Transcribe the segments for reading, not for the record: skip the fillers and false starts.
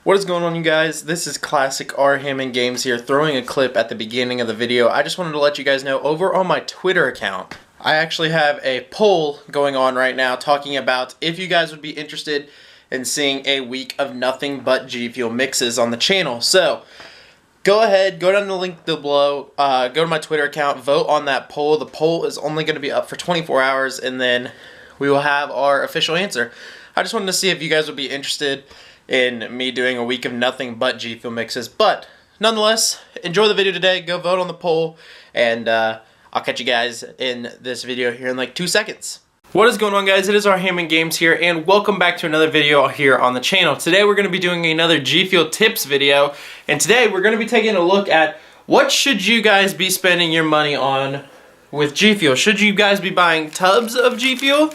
What is going on, you guys? This is Classic R Hammond Games here, throwing a clip at the beginning of the video. I just wanted to let you guys know, over on my Twitter account, I actually have a poll going on right now talking about if you guys would be interested in seeing a week of nothing but GFuel mixes on the channel. So, go ahead, go down the link below, go to my Twitter account, vote on that poll. The poll is only going to be up for 24 hours, and then we will have our official answer. I just wanted to see if you guys would be interested in me doing a week of nothing but GFuel mixes. But nonetheless, enjoy the video today, go vote on the poll, and I'll catch you guys in this video here in like 2 seconds. What is going on, guys? It is R Hammond Games here, and welcome back to another video here on the channel. Today we're going to be doing another GFuel tips video, and today we're going to be taking a look at what should you guys be spending your money on with GFuel. Should you guys be buying tubs of GFuel?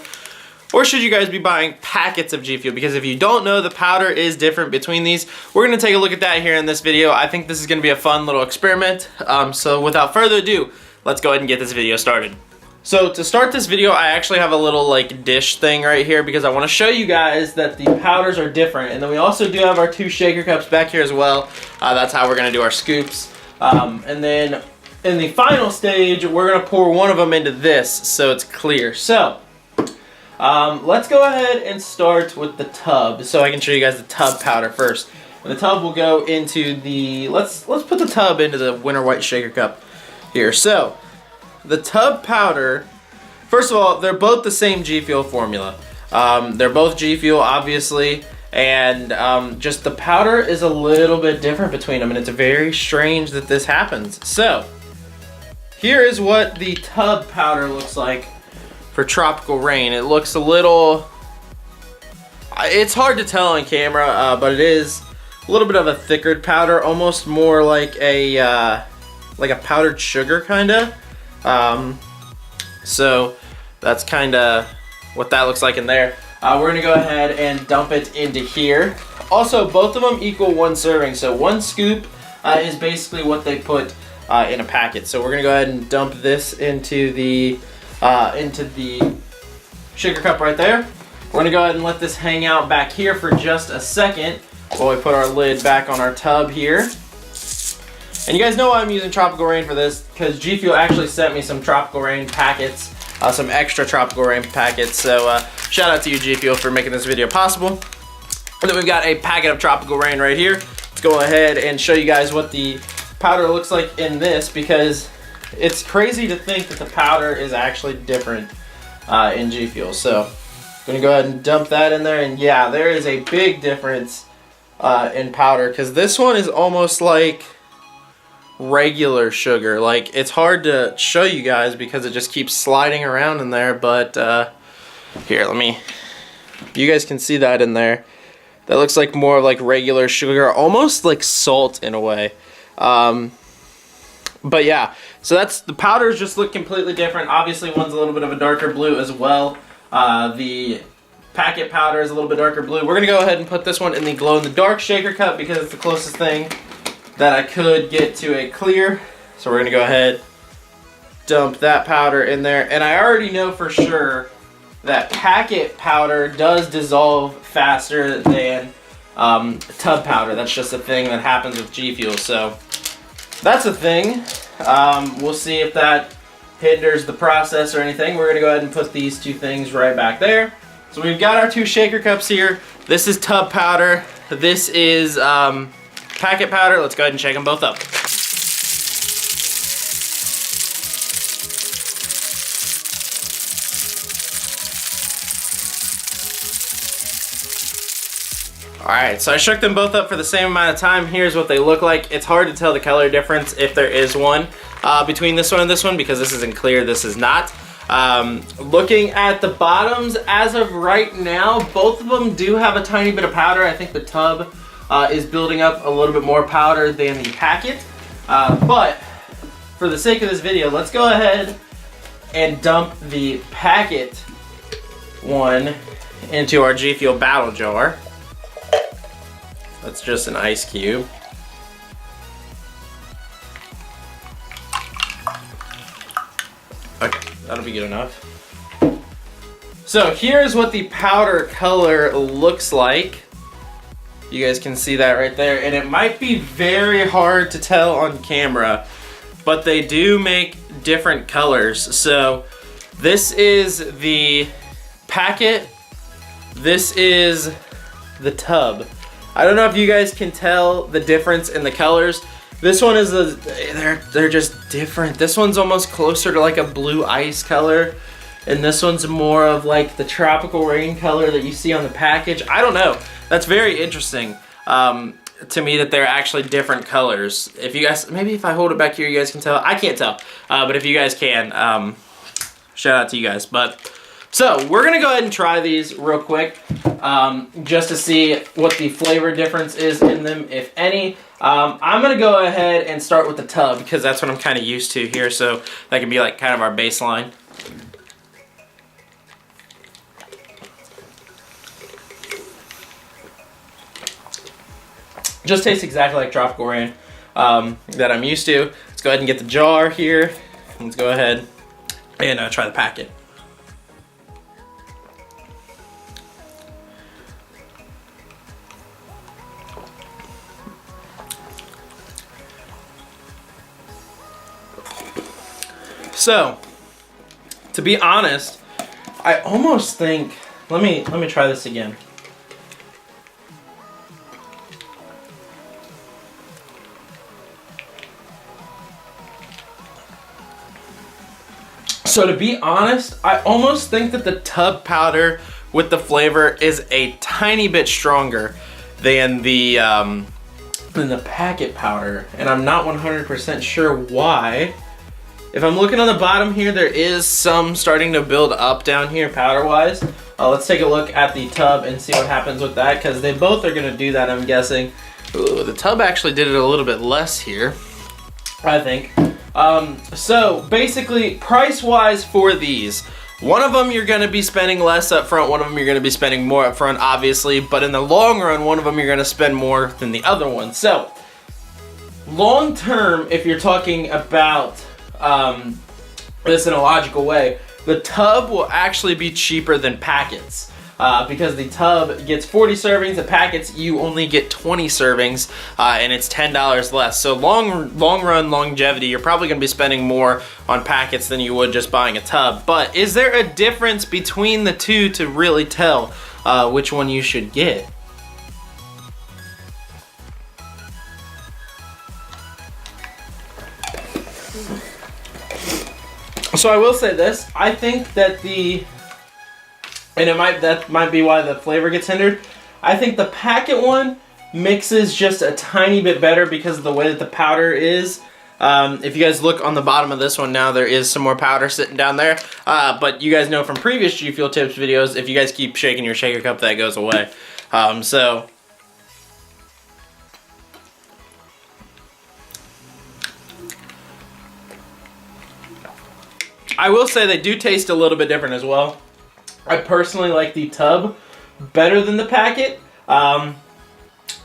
Or should you guys be buying packets of GFuel? Because if you don't know, the powder is different between these. We're going to take a look at that here in this video. I think this is going to be a fun little experiment. So without further ado, let's go ahead and get this video started. So to start this video, I actually have a little like dish thing right here because I want to show you guys that the powders are different. And then we also do have our 2 shaker cups back here as well. That's how we're going to do our scoops. And then in the final stage, we're going to pour one of them into this so it's clear. So let's go ahead and start with the tub so I can show you guys the tub powder first. And the tub will go into the, let's put the tub into the Winter White shaker cup here. So the tub powder, first of all, they're both the same GFuel formula. They're both GFuel, obviously, and just the powder is a little bit different between them, and it's very strange that this happens. So here is what the tub powder looks like for Tropical Rain. It looks a little, it's hard to tell on camera, but it is a little bit of a thicker powder, almost more like a powdered sugar kinda. So that's kinda what that looks like in there. We're gonna go ahead and dump it into here. Also, both of them equal 1 serving, so 1 scoop is basically what they put in a packet. So we're gonna go ahead and dump this into the sugar cup right there. We're gonna go ahead and let this hang out back here for just a second while we put our lid back on our tub here. And you guys know why I'm using Tropical Rain for this, because GFuel actually sent me some Tropical Rain packets, some extra Tropical Rain packets. So shout out to you, GFuel, for making this video possible. And then we've got a packet of Tropical Rain right here. Let's go ahead and show you guys what the powder looks like in this, because it's crazy to think that the powder is actually different in GFuel. So I'm gonna go ahead and dump that in there, and yeah, there is a big difference in powder, because this one is almost like regular sugar. Like, it's hard to show you guys because it just keeps sliding around in there, but here, you guys can see that in there. That looks like more of like regular sugar, almost like salt in a way. But yeah, so that's, the powders just look completely different. Obviously one's a little bit of a darker blue as well. The packet powder is a little bit darker blue. We're gonna go ahead and put this one in the glow in the dark shaker cup because it's the closest thing that I could get to a clear. So we're gonna go ahead, dump that powder in there. And I already know for sure that packet powder does dissolve faster than tub powder. That's just a thing that happens with GFuel. So that's a thing. We'll see if that hinders the process or anything. We're gonna go ahead and put these 2 things right back there. So we've got our 2 shaker cups here. This is tub powder. This is packet powder. Let's go ahead and shake them both up. Alright, so I shook them both up for the same amount of time. Here's what they look like. It's hard to tell the color difference, if there is one, between this one and this one, because this isn't clear, this is not. Looking at the bottoms, as of right now, both of them do have a tiny bit of powder. I think the tub is building up a little bit more powder than the packet. But for the sake of this video, let's go ahead and dump the packet one into our GFuel battle jar. That's just an ice cube. Okay, that'll be good enough. So here's what the powder color looks like. You guys can see that right there, and it might be very hard to tell on camera, but they do make different colors. So this is the packet, this is the tub. I don't know if you guys can tell the difference in the colors. This one is they're just different. This one's almost closer to like a blue ice color, and this one's more of like the tropical rain color that you see on the package. I don't know. That's very interesting to me that they're actually different colors. If you guys, maybe if I hold it back here, you guys can tell. I can't tell, but if you guys can, shout out to you guys. But so we're gonna go ahead and try these real quick, just to see what the flavor difference is in them, if any. I'm gonna go ahead and start with the tub because that's what I'm kind of used to here, so that can be like kind of our baseline. Just tastes exactly like tropical rain that I'm used to. Let's go ahead and get the jar here. Let's go ahead and try the packet. So, to be honest, I almost think, let me try this again. So to be honest, I almost think that the tub powder with the flavor is a tiny bit stronger than the packet powder, and I'm not 100% sure why. If I'm looking on the bottom here, there is some starting to build up down here powder-wise. Let's take a look at the tub and see what happens with that, because they both are gonna do that, I'm guessing. Ooh, the tub actually did it a little bit less here, I think. So basically, price-wise for these, one of them you're gonna be spending less up front, one of them you're gonna be spending more up front, obviously, but in the long run, one of them you're gonna spend more than the other one. So, long term, if you're talking about this in a logical way, the tub will actually be cheaper than packets because the tub gets 40 servings, the packets you only get 20 servings, and it's $10 less. So long run longevity, you're probably gonna be spending more on packets than you would just buying a tub. But is there a difference between the two to really tell which one you should get? So I will say this, I think that that might be why the flavor gets hindered. I think the packet one mixes just a tiny bit better because of the way that the powder is. If you guys look on the bottom of this one now, there is some more powder sitting down there. But you guys know from previous GFuel tips videos, if you guys keep shaking your shaker cup, that goes away. So I will say they do taste a little bit different as well. I personally like the tub better than the packet. I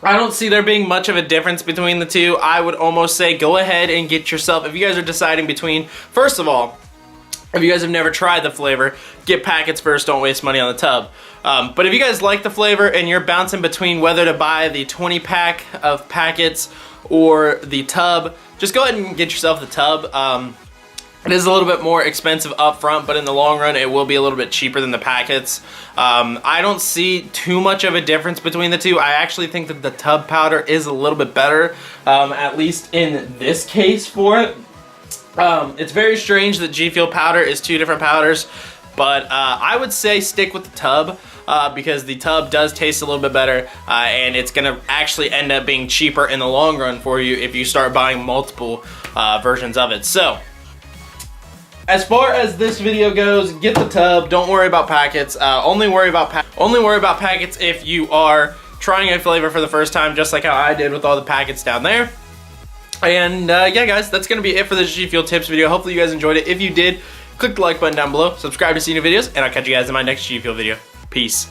don't see there being much of a difference between the two. I would almost say go ahead and get yourself, if you guys are deciding between, first of all, if you guys have never tried the flavor, get packets first, don't waste money on the tub. But if you guys like the flavor and you're bouncing between whether to buy the 20 pack of packets or the tub, just go ahead and get yourself the tub. It is a little bit more expensive up front, but in the long run, it will be a little bit cheaper than the packets. I don't see too much of a difference between the two. I actually think that the tub powder is a little bit better, at least in this case for it. It's very strange that GFuel powder is two different powders, but I would say stick with the tub because the tub does taste a little bit better, and it's gonna actually end up being cheaper in the long run for you if you start buying multiple versions of it. So, as far as this video goes, get the tub. Don't worry about packets. Only worry about packets if you are trying a flavor for the first time, just like how I did with all the packets down there. And yeah, guys, that's gonna be it for this GFuel tips video. Hopefully you guys enjoyed it. If you did, click the like button down below, subscribe to see new videos, and I'll catch you guys in my next GFuel video. Peace.